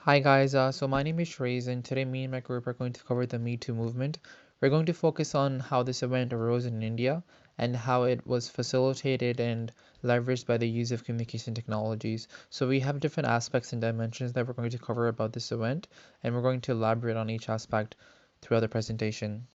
Hi guys, so my name is Shreyas and today me and my group are going to cover the MeToo movement. We're going to focus on how this event arose in India and how it was facilitated and leveraged by the use of communication technologies. So we have different aspects and dimensions that we're going to cover about this event, and we're going to elaborate on each aspect throughout the presentation.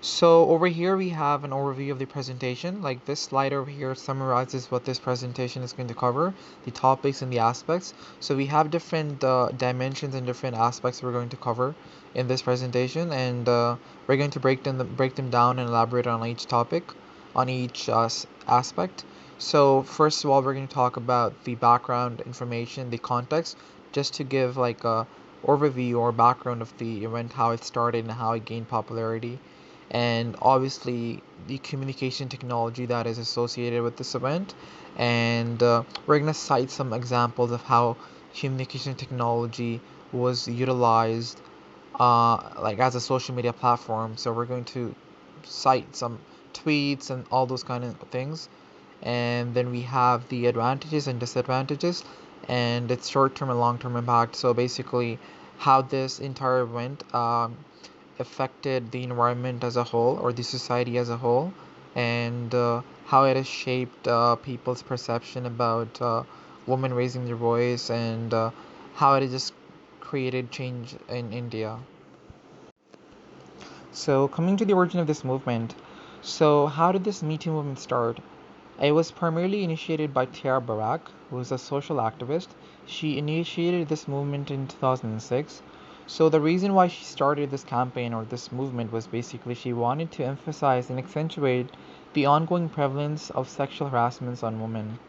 So over here we have an overview of the presentation. Like this slide over here summarizes what this presentation is going to cover, the topics and the aspects. So we have different dimensions and different aspects we're going to cover in this presentation, and we're going to break them down and elaborate on each topic, on each aspect. So first of all, we're going to talk about the background information, the context, just to give like a overview or background of the event, how it started and how it gained popularity, and obviously the communication technology that is associated with this event. And we're going to cite some examples of how communication technology was utilized like as a social media platform. So we're going to cite some tweets and all those kind of things. And then we have the advantages and disadvantages and its short-term and long-term impact. So basically how this entire event affected the environment as a whole or the society as a whole, and how it has shaped people's perception about women raising their voice, and how it has just created change in India. So, coming to the origin of this movement, so how did this Me Too movement start? It was primarily initiated by Tiara Barak, who is a social activist. She initiated this movement in 2006. So, the reason why she started this campaign or this movement was basically she wanted to emphasize and accentuate the ongoing prevalence of sexual harassments on women.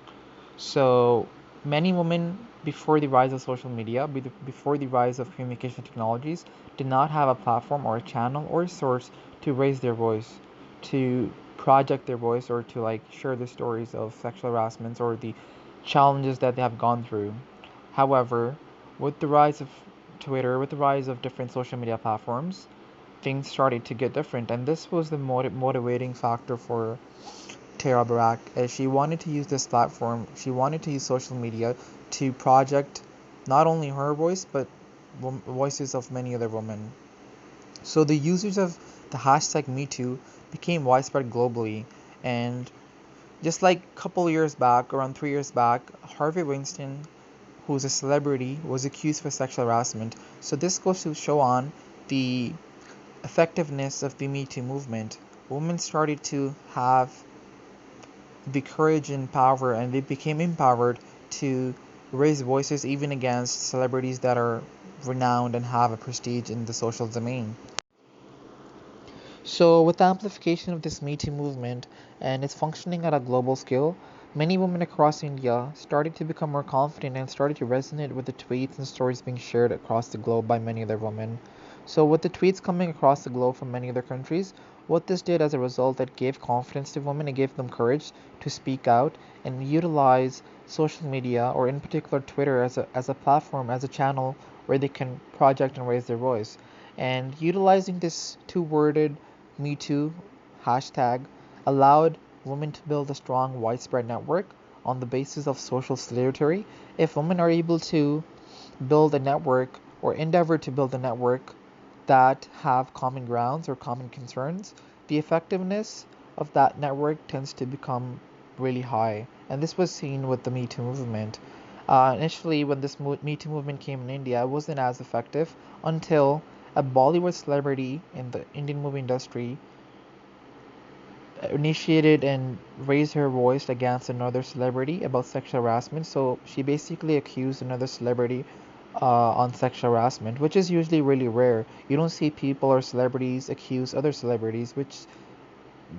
So many women, before the rise of social media, before the rise of communication technologies, did not have a platform or a channel or a source to raise their voice, to project their voice, or to like share the stories of sexual harassments or the challenges that they have gone through. However, with the rise of Twitter, with the rise of different social media platforms, things started to get different, and this was the motivating factor for Tara Barak, as she wanted to use this platform, she wanted to use social media to project not only her voice but voices of many other women. So the users of the hashtag MeToo became widespread globally, and just like a couple years back, around 3 years back, Harvey Weinstein, who's a celebrity, was accused for sexual harassment. So this goes to show on the effectiveness of the MeToo movement. Women started to have the courage and power, and they became empowered to raise voices even against celebrities that are renowned and have a prestige in the social domain. So, with the amplification of this Me Too movement and its functioning at a global scale, many women across India started to become more confident and started to resonate with the tweets and stories being shared across the globe by many other women. So, with the tweets coming across the globe from many other countries, what this did as a result, it gave confidence to women, it gave them courage to speak out and utilize social media, or in particular Twitter, as a platform, as a channel where they can project and raise their voice. And utilizing this two-worded Me Too hashtag allowed women to build a strong, widespread network on the basis of social solidarity. If women are able to build a network or endeavor to build a network that have common grounds or common concerns, the effectiveness of that network tends to become really high. And this was seen with the Me Too movement. Initially, when this Me Too movement came in India, it wasn't as effective until a Bollywood celebrity in the Indian movie industry initiated and raised her voice against another celebrity about sexual harassment. So she basically accused another celebrity on sexual harassment, which is usually really rare. You don't see people or celebrities accuse other celebrities, which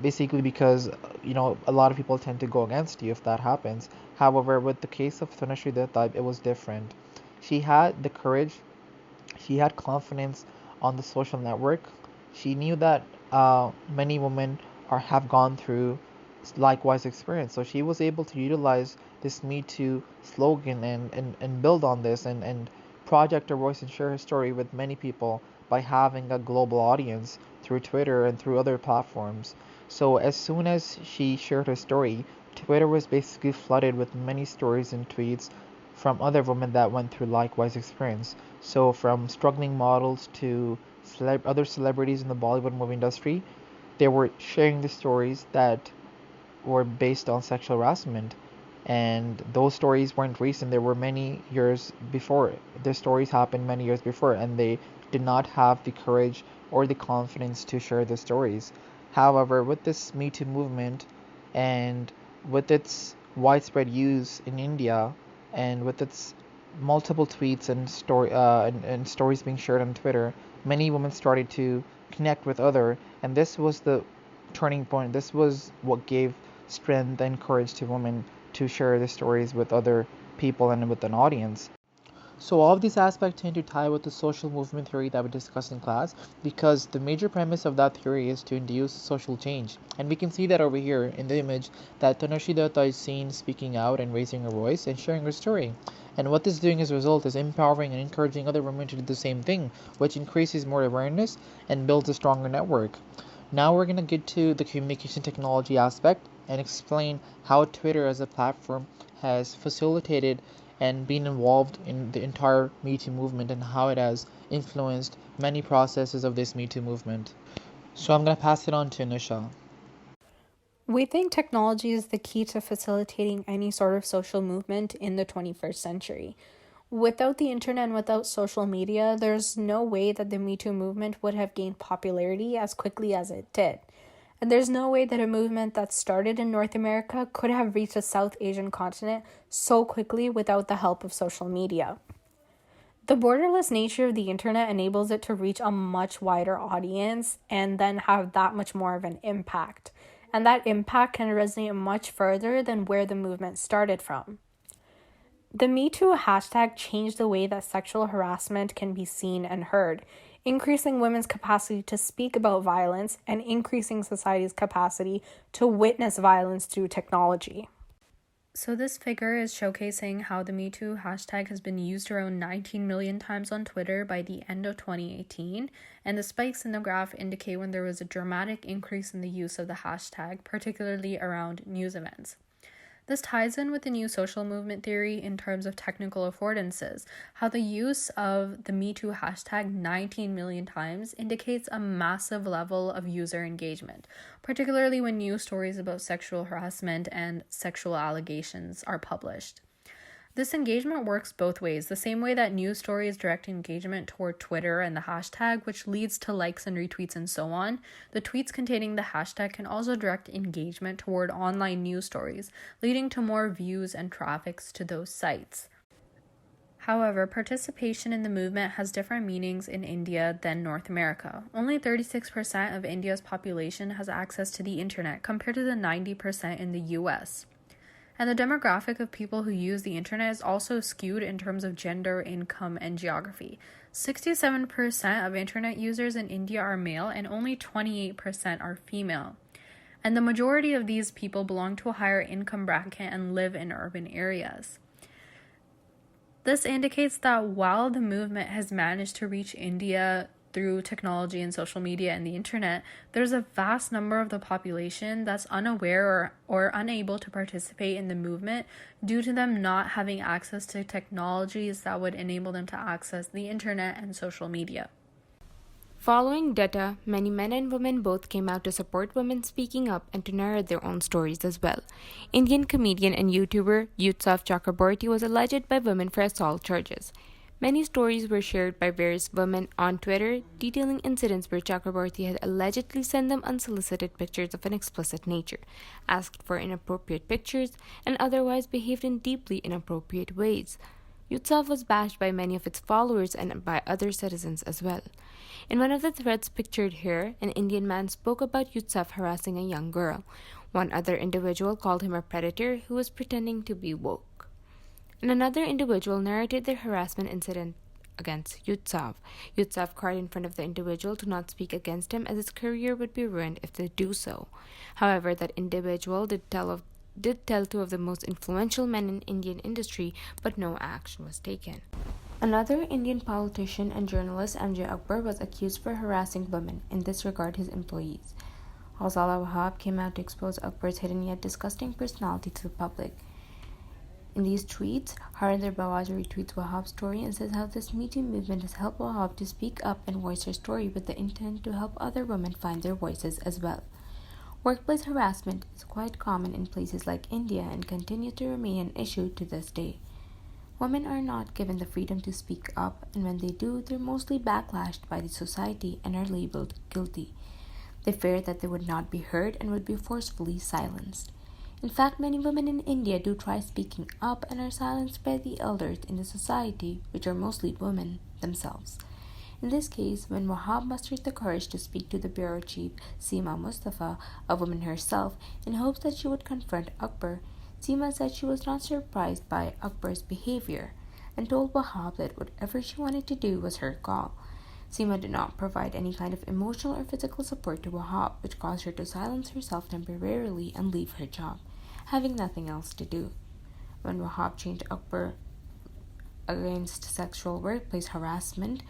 basically because a lot of people tend to go against you if that happens. However, with the case of Tanushree Dutta, it was different. She had the courage, she had confidence on the social network. She knew that many women have gone through likewise experience. So she was able to utilize this Me Too slogan and build on this, and project her voice and share her story with many people by having a global audience through Twitter and through other platforms. So as soon as she shared her story, Twitter was basically flooded with many stories and tweets from other women that went through likewise experience. So from struggling models to other celebrities in the Bollywood movie industry, they were sharing the stories that were based on sexual harassment. And those stories weren't recent. There were many years before. The stories happened many years before, and they did not have the courage or the confidence to share the stories. However, with this Me Too movement and with its widespread use in India and with its multiple tweets and stories being shared on Twitter, many women started to connect with other, and this was the turning point. This was what gave strength and courage to women to share their stories with other people and with an audience. So all of these aspects tend to tie with the social movement theory that we discussed in class, because the major premise of that theory is to induce social change. And we can see that over here in the image that Tanushree Datta is seen speaking out and raising her voice and sharing her story. And what this is doing as a result is empowering and encouraging other women to do the same thing, which increases more awareness and builds a stronger network. Now we're going to get to the communication technology aspect and explain how Twitter as a platform has facilitated and been involved in the entire Me Too movement and how it has influenced many processes of this Me Too movement. So I'm going to pass it on to Nisha. We think technology is the key to facilitating any sort of social movement in the 21st century. Without the internet and without social media, there's no way that the Me Too movement would have gained popularity as quickly as it did. And there's no way that a movement that started in North America could have reached the South Asian continent so quickly without the help of social media. The borderless nature of the internet enables it to reach a much wider audience and then have that much more of an impact. And that impact can resonate much further than where the movement started from. The MeToo hashtag changed the way that sexual harassment can be seen and heard, increasing women's capacity to speak about violence and increasing society's capacity to witness violence through technology. So this figure is showcasing how the MeToo hashtag has been used around 19 million times on Twitter by the end of 2018, and the spikes in the graph indicate when there was a dramatic increase in the use of the hashtag, particularly around news events. This ties in with the new social movement theory in terms of technical affordances, how the use of the MeToo hashtag 19 million times indicates a massive level of user engagement, particularly when news stories about sexual harassment and sexual allegations are published. This engagement works both ways, the same way that news stories direct engagement toward Twitter and the hashtag, which leads to likes and retweets and so on. The tweets containing the hashtag can also direct engagement toward online news stories, leading to more views and traffics to those sites. However, participation in the movement has different meanings in India than North America. Only 36% of India's population has access to the internet, compared to the 90% in the US. And the demographic of people who use the internet is also skewed in terms of gender, income, and geography. 67% of internet users in India are male and only 28% are female. And the majority of these people belong to a higher income bracket and live in urban areas. This indicates that while the movement has managed to reach India through technology and social media and the internet, there's a vast number of the population that's unaware or unable to participate in the movement due to them not having access to technologies that would enable them to access the internet and social media. Following Datta, many men and women both came out to support women speaking up and to narrate their own stories as well. Indian comedian and YouTuber Yusuf Chakraborty was alleged by women for assault charges. Many stories were shared by various women on Twitter detailing incidents where Chakraborty had allegedly sent them unsolicited pictures of an explicit nature, asked for inappropriate pictures, and otherwise behaved in deeply inappropriate ways. Yusuf was bashed by many of its followers and by other citizens as well. In one of the threads pictured here, an Indian man spoke about Yusuf harassing a young girl. One other individual called him a predator who was pretending to be woke. And another individual narrated the harassment incident against Yusuf. Yusuf cried in front of the individual to not speak against him, as his career would be ruined if they do so. However, that individual did tell two of the most influential men in Indian industry, but no action was taken. Another Indian politician and journalist, MJ Akbar, was accused for harassing women, in this regard his employees. Hawsala Wahab came out to expose Akbar's hidden yet disgusting personality to the public. In these tweets, Harinder Bawaja retweets Wahhab's story and says how this MeToo movement has helped Wahhab to speak up and voice her story with the intent to help other women find their voices as well. Workplace harassment is quite common in places like India and continues to remain an issue to this day. Women are not given the freedom to speak up, and when they do, they're mostly backlashed by the society and are labeled guilty. They fear that they would not be heard and would be forcefully silenced. In fact, many women in India do try speaking up and are silenced by the elders in the society, which are mostly women themselves. In this case, when Wahhab mustered the courage to speak to the bureau chief, Seema Mustafa, a woman herself, in hopes that she would confront Akbar, Seema said she was not surprised by Akbar's behavior and told Wahhab that whatever she wanted to do was her call. Seema did not provide any kind of emotional or physical support to Wahhab, which caused her to silence herself temporarily and leave her job, having nothing else to do. When Wahhab changed Akbar against sexual workplace harassment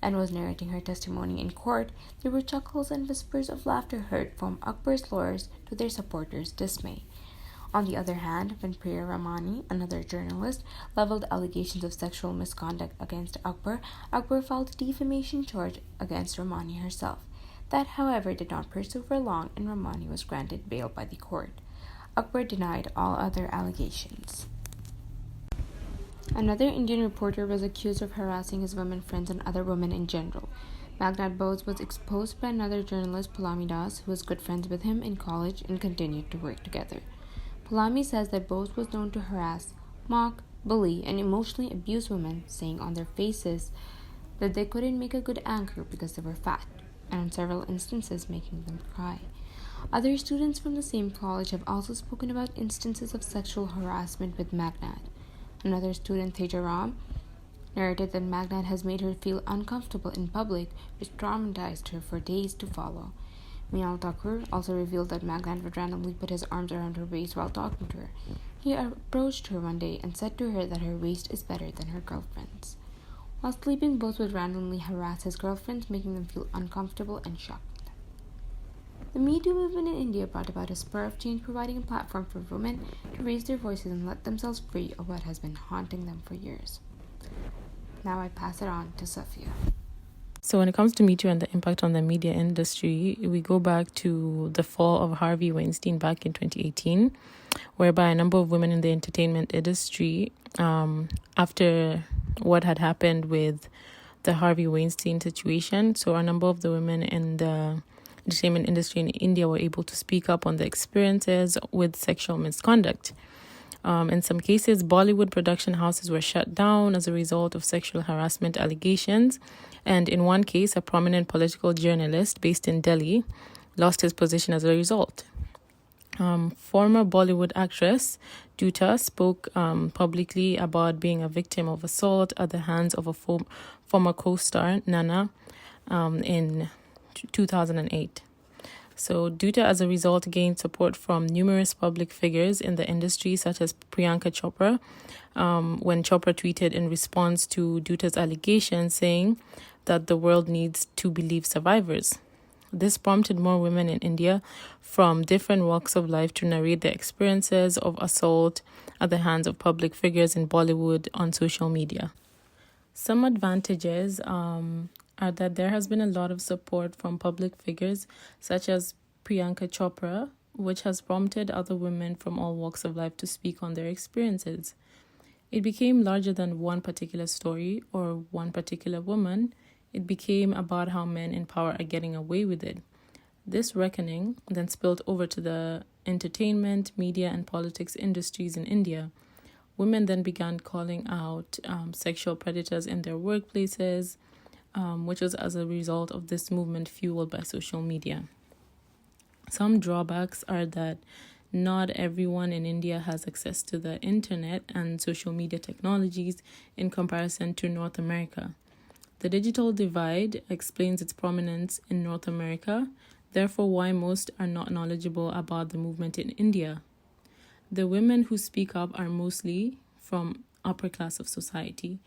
and was narrating her testimony in court, there were chuckles and whispers of laughter heard from Akbar's lawyers to their supporters' dismay. On the other hand, when Priya Ramani, another journalist, leveled allegations of sexual misconduct against Akbar, Akbar filed a defamation charge against Ramani herself. That, however, did not pursue for long, and Ramani was granted bail by the court. Akbar denied all other allegations. Another Indian reporter was accused of harassing his women friends and other women in general. Maghnad Bose was exposed by another journalist, Pulami Das, who was good friends with him in college and continued to work together. Pulami says that Bose was known to harass, mock, bully, and emotionally abuse women, saying on their faces that they couldn't make a good anchor because they were fat, and in several instances making them cry. Other students from the same college have also spoken about instances of sexual harassment with Maghnad. Another student, Teja Ram, narrated that Maghnad has made her feel uncomfortable in public, which traumatized her for days to follow. Meenal Thakur also revealed that Maghnad would randomly put his arms around her waist while talking to her. He approached her one day and said to her that her waist is better than her girlfriend's. While sleeping, Bose would randomly harass his girlfriends, making them feel uncomfortable and shocked. The MeToo movement in India brought about a spur of change, providing a platform for women to raise their voices and let themselves free of what has been haunting them for years. Now I pass it on to Safia. So when it comes to MeToo and the impact on the media industry, we go back to the fall of Harvey Weinstein back in 2018, whereby a number of women in the entertainment industry, after what had happened with the Harvey Weinstein situation, so a number of the women in the entertainment industry in India were able to speak up on the experiences with sexual misconduct. In some cases, Bollywood production houses were shut down as a result of sexual harassment allegations. And in one case, a prominent political journalist based in Delhi lost his position as a result. Former Bollywood actress Duta spoke publicly about being a victim of assault at the hands of a former co-star, Nana, in 2008. So Duta, as a result, gained support from numerous public figures in the industry, such as Priyanka Chopra, when Chopra tweeted in response to Duta's allegations, saying that the world needs to believe survivors. This prompted more women in India from different walks of life to narrate their experiences of assault at the hands of public figures in Bollywood on social media. Some advantages are that there has been a lot of support from public figures such as Priyanka Chopra, which has prompted other women from all walks of life to speak on their experiences. It became larger than one particular story or one particular woman. It became about how men in power are getting away with it. This reckoning then spilled over to the entertainment, media, and politics industries in India. Women then began calling out sexual predators in their workplaces, which was as a result of this movement fueled by social media. Some drawbacks are that not everyone in India has access to the internet and social media technologies in comparison to North America. The digital divide explains its prominence in North America, therefore why most are not knowledgeable about the movement in India. The women who speak up are mostly from upper class of society,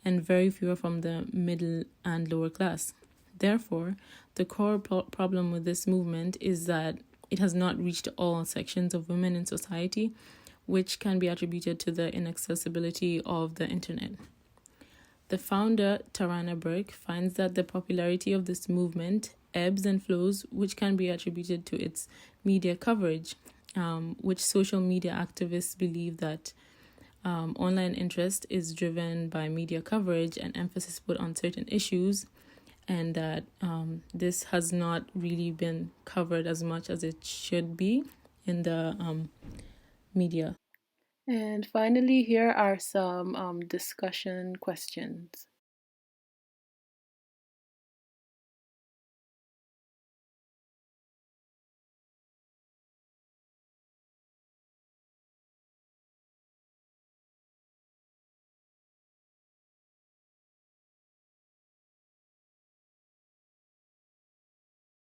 and very few are from the middle and lower class. Therefore, the core problem with this movement is that it has not reached all sections of women in society, which can be attributed to the inaccessibility of the internet. The founder, Tarana Burke, finds that the popularity of this movement ebbs and flows, which can be attributed to its media coverage, which social media activists believe that online interest is driven by media coverage and emphasis put on certain issues, and that this has not really been covered as much as it should be in the media. And finally, here are some discussion questions.